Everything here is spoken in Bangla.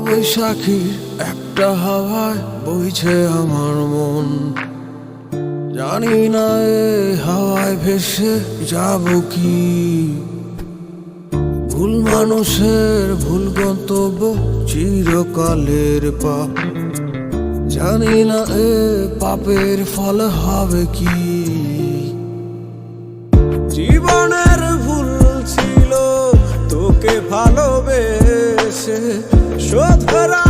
বৈশাখীর একটা হাওয়ায় বইছে আমার মন, জানি না এ হাওয়ায় ভেসে যাব কি। ভুল মানুষের ভুল গন্তব্য চিরকালের পাপ, জানি না এ পাপের ফল হবে কি। জীবনের ভুল ছিল তোকে ভালোবেসে শোধ করা